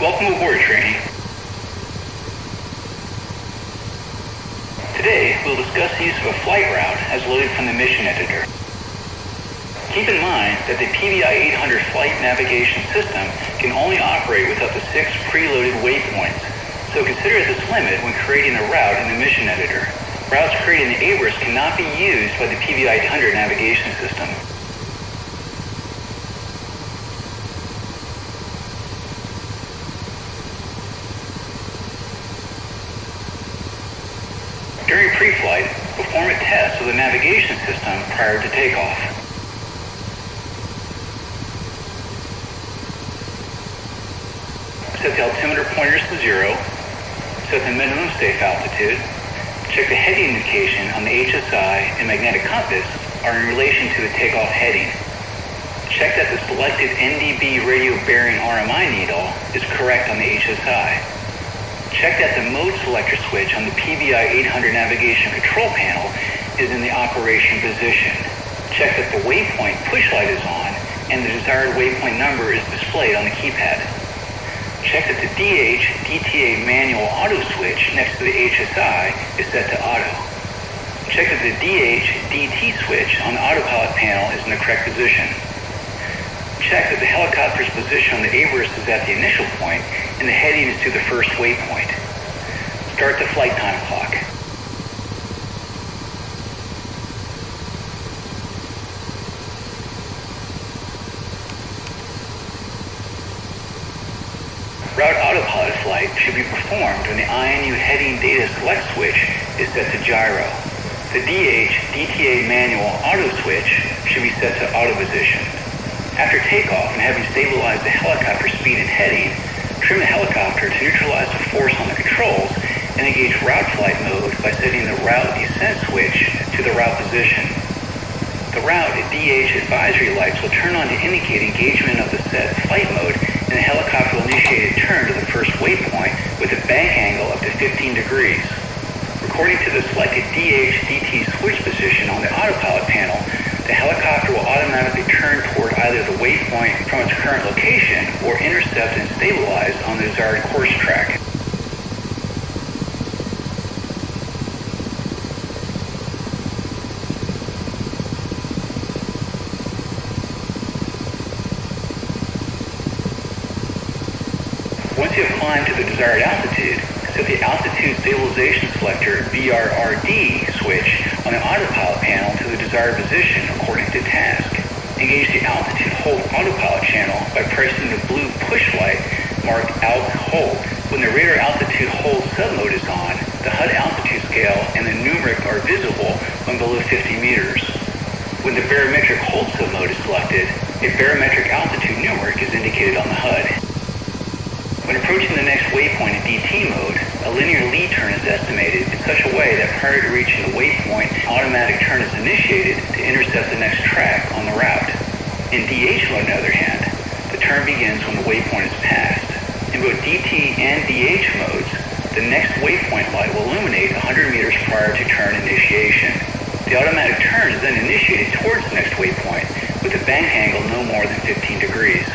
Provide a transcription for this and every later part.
Welcome aboard, trainee. Today, we'll discuss the use of a flight route as loaded from the mission editor. Keep in mind that the PBI 800 flight navigation system can only operate with up to 6 preloaded waypoints, so consider this limit when creating a route in the mission editor. Routes created in the ABRIS cannot be used by the PBI 800 navigation system. During pre-flight, perform a test of the navigation system prior to takeoff. Set the altimeter pointers to 0, set the minimum safe altitude, check the heading indication on the HSI and magnetic compass are in relation to the takeoff heading. Check that the selected NDB radio bearing RMI needle is correct on the HSI. Check that the mode selector switch on the PBI 800 navigation control panel is in the operation position. Check that the waypoint push light is on and the desired waypoint number is displayed on the keypad. Check that the DTA manual auto switch next to the HSI is set to auto. Check that the DT switch on the autopilot panel is in the correct position. Check that the helicopter's position on the ABRIS is at the initial point and the heading is to the first waypoint. Start the flight time clock. Route autopilot flight should be performed when the INU heading data select switch is set to gyro. The DTA manual auto switch should be set to auto position. After takeoff and having stabilized the helicopter speed and heading, trim the helicopter to neutralize the force on the controls and engage route flight mode by setting the route descent switch to the route position. The route DH advisory lights will turn on to indicate engagement of the set flight mode and the helicopter will initiate a turn to the first waypoint with a bank angle up to 15 degrees. According to the selected DH-DT switch position on the autopilot panel, the helicopter will automatically turn toward either the waypoint from its current location or intercept and stabilize on the desired course track. Once you have climbed to the desired altitude, set the altitude stabilization selector BRRD switch on the autopilot panel to the desired position according to task. Engage the altitude hold autopilot channel by pressing the blue push light marked Alt Hold. When the radar altitude hold submode is on, the HUD altitude scale and the numeric are visible when below 50 meters. When the barometric hold submode is selected, a barometric altitude numeric is indicated on the HUD. When approaching the next waypoint in DT mode, a linear lead turn is estimated in such a way that prior to reaching the waypoint, an automatic turn is initiated to intercept the next track on the route. In DH mode, on the other hand, the turn begins when the waypoint is passed. In both DT and DH modes, the next waypoint light will illuminate 100 meters prior to turn initiation. The automatic turn is then initiated towards the next waypoint with a bank angle no more than 15 degrees.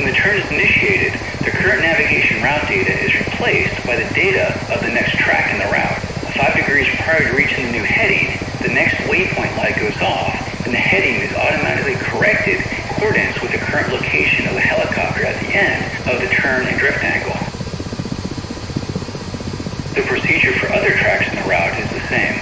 When the turn is initiated, the current navigation route data is replaced by the data of the next track in the route. 5 degrees prior to reaching the new heading, the next waypoint light goes off, and the heading is automatically corrected in accordance with the current location of the helicopter at the end of the turn and drift angle. The procedure for other tracks in the route is the same.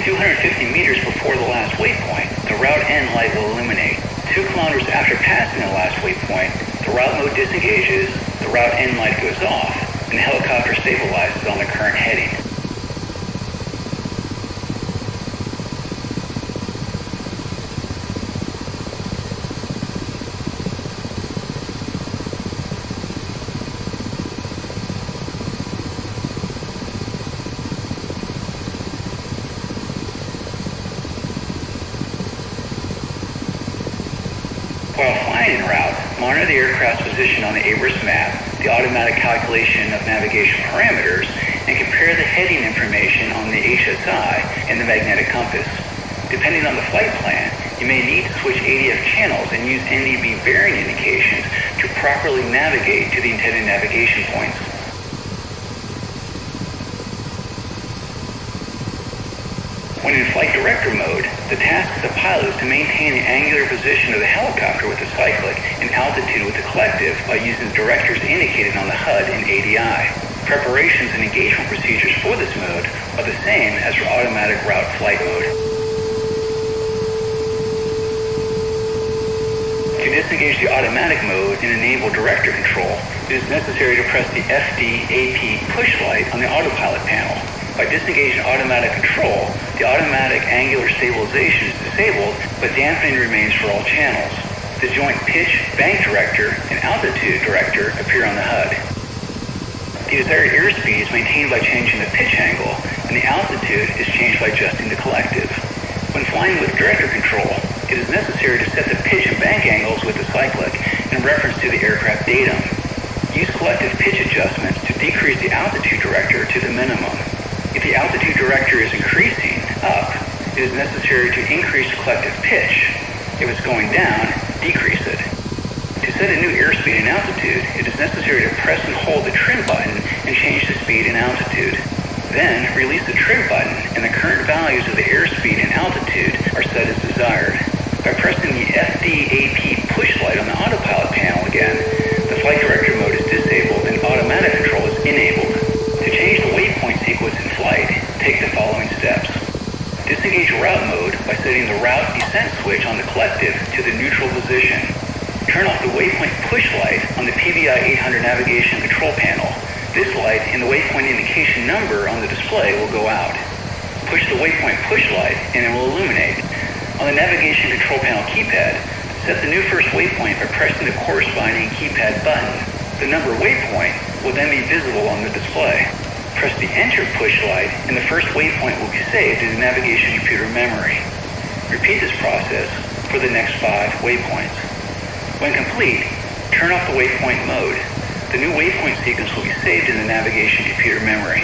250 meters before the last waypoint, the route end light will illuminate. 2 kilometers after passing the last waypoint, the route mode disengages, the route end light goes off, and the helicopter stabilizes on the current heading. While flying en route, monitor the aircraft's position on the ABRIS map, the automatic calculation of navigation parameters, and compare the heading information on the HSI and the magnetic compass. Depending on the flight plan, you may need to switch ADF channels and use NDB bearing indications to properly navigate to the intended navigation points. When in flight director mode, the task of the pilot is to maintain the angular position of the helicopter with the cyclic and altitude with the collective by using the directors indicated on the HUD and ADI. Preparations and engagement procedures for this mode are the same as for automatic route flight mode. To disengage the automatic mode and enable director control, it is necessary to press the FD-AP push light on the autopilot panel. By disengaging automatic control, the automatic angular stabilization is disabled, but dampening remains for all channels. The joint pitch, bank director, and altitude director appear on the HUD. The desired airspeed is maintained by changing the pitch angle, and the altitude is changed by adjusting the collective. When flying with director control, it is necessary to set the pitch and bank angles with the cyclic in reference to the aircraft datum. Use collective pitch adjustments to decrease the altitude director to the minimum. If the altitude director is increasing up, it is necessary to increase the collective pitch. If it's going down, decrease it. To set a new airspeed and altitude, it is necessary to press and hold the trim button and change the speed and altitude. Then, release the trim button and the current values of the airspeed and altitude are set as desired. By pressing the FD-AP push light on the autopilot panel again, the flight director mode is disabled and automatic control is enabled. To change the waypoint sequence in flight, take the following steps. Disengage route mode by setting the route descent switch on the collective to the neutral position. Turn off the waypoint push light on the PVI 800 navigation control panel. This light and the waypoint indication number on the display will go out. Push the waypoint push light and it will illuminate. On the navigation control panel keypad, set the new first waypoint by pressing the corresponding keypad button. The number waypoint will then be visible on the display. Press the Enter push light and the first waypoint will be saved in the navigation computer memory. Repeat this process for the next 5 waypoints. When complete, turn off the waypoint mode. The new waypoint sequence will be saved in the navigation computer memory.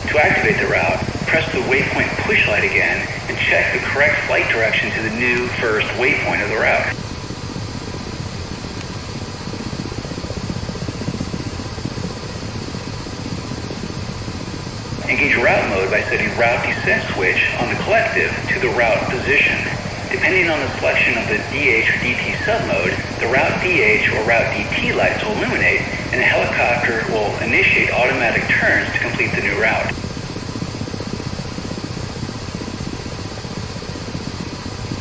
To activate the route, press the waypoint push light again and check the correct flight direction to the new first waypoint of the route. Engage route mode by setting route descent switch on the collective to the route position. Depending on the selection of the DH or DT submode, the route DH or route DT lights will illuminate and the helicopter will initiate automatic turns to complete the new route.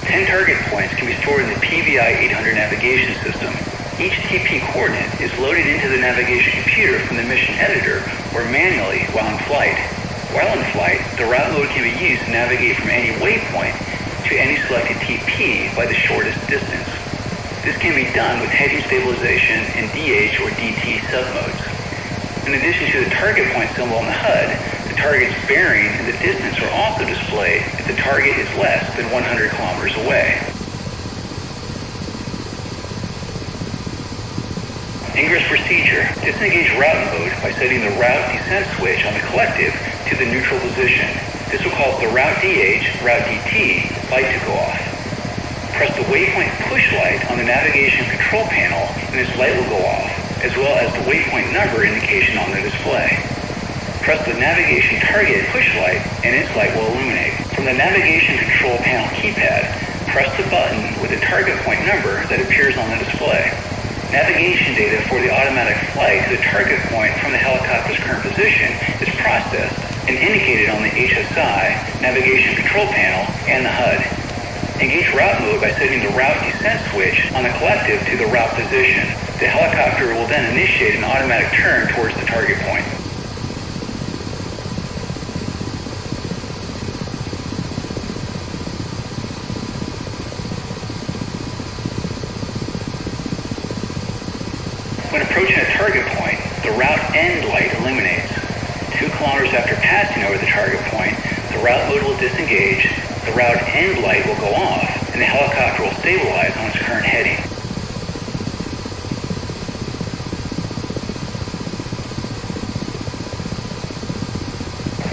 10 target points can be stored in the PVI 800 navigation system. Each TP coordinate is loaded into the navigation computer from the mission editor or manually while in flight. While in flight, the route mode can be used to navigate from any waypoint to any selected TP by the shortest distance. This can be done with heading stabilization and DH or DT submodes. In addition to the target point symbol on the HUD, the target's bearing and the distance are also displayed if the target is less than 100 kilometers away. Ingress procedure. Disengage route mode by setting the route descent switch on the collective to the neutral position. This will cause the route DH, route DT light to go off. Press the waypoint push light on the navigation control panel and this light will go off, as well as the waypoint number indication on the display. Press the navigation target push light and its light will illuminate. From the navigation control panel keypad, Press the button with the target point number that appears on the display. Navigation data for the automatic flight to the target point from the helicopter's current position is processed and indicated on the HSI, navigation control panel, and the HUD. Engage route mode by setting the route descent switch on the collective to the route position. The helicopter will then initiate an automatic turn towards the target point. When approaching a target point, the route end light illuminates. 2 kilometers after passing over the target point, the route mode will disengage, the route end light will go off, and the helicopter will stabilize on its current heading.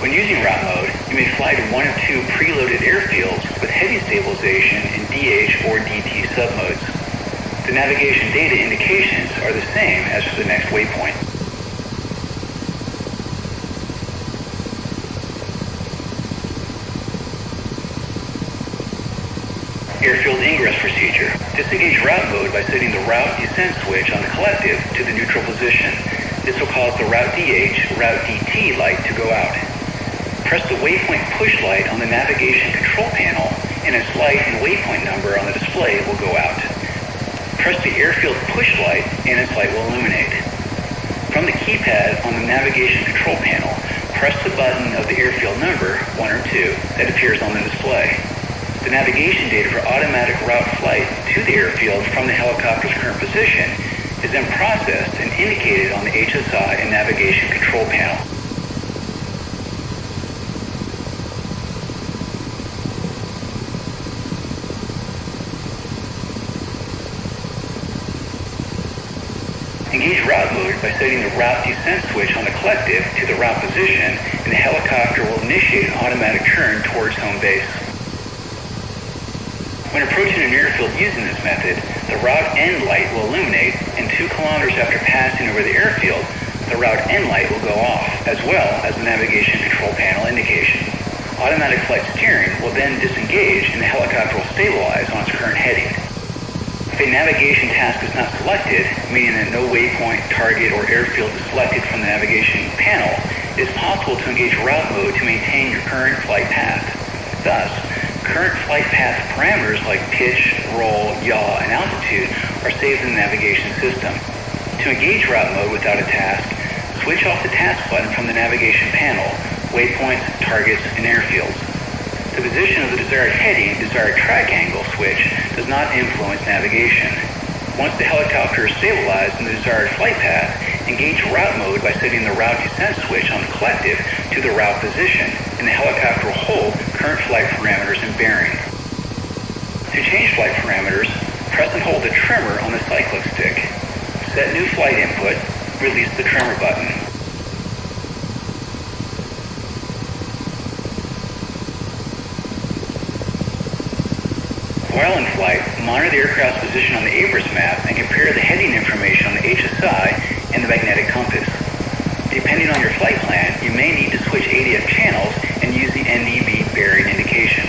When using route mode, you may fly to one of 2 preloaded airfields with heading stabilization in DH or DT submodes. The navigation data indications are the same as for the next waypoint. Airfield ingress procedure. Disengage route mode by setting the route descent switch on the collective to the neutral position. This will cause the route DH, route DT light to go out. Press the waypoint push light on the navigation control panel and its light and waypoint number on the display will go out. Press the airfield push light and its light will illuminate. From the keypad on the navigation control panel, press the button of the airfield number, 1 or 2, that appears on the display. The navigation data for automatic route flight to the airfield from the helicopter's current position is then processed and indicated on the HSI and navigation control panel. Engage route mode by setting the route descent switch on the collective to the route position, and the helicopter will initiate an automatic turn towards home base. When approaching an airfield using this method, the route end light will illuminate, and 2 kilometers after passing over the airfield, the route end light will go off, as well as the navigation control panel indication. Automatic flight steering will then disengage, and the helicopter will stabilize on its current heading. If a navigation task is not selected, meaning that no waypoint, target, or airfield is selected from the navigation panel, it is possible to engage route mode to maintain your current flight path. Thus, current flight path parameters like pitch, roll, yaw, and altitude are saved in the navigation system. To engage route mode without a task, switch off the task button from the navigation panel, waypoints, targets, and airfields. The position of the desired heading, desired track angle switch does not influence navigation. Once the helicopter is stabilized in the desired flight path, engage route mode by setting the route descent switch on the collective to the route position, and the helicopter will hold current flight parameters and bearing. To change flight parameters, press and hold the trimmer on the cyclic stick. Set new flight input, release the trimmer button. While in flight, monitor the aircraft's position on the ABRIS map and compare the heading information on the HSI and the magnetic compass. Depending on your flight plan, you may need to switch ADF channels and use the NDB bearing indication.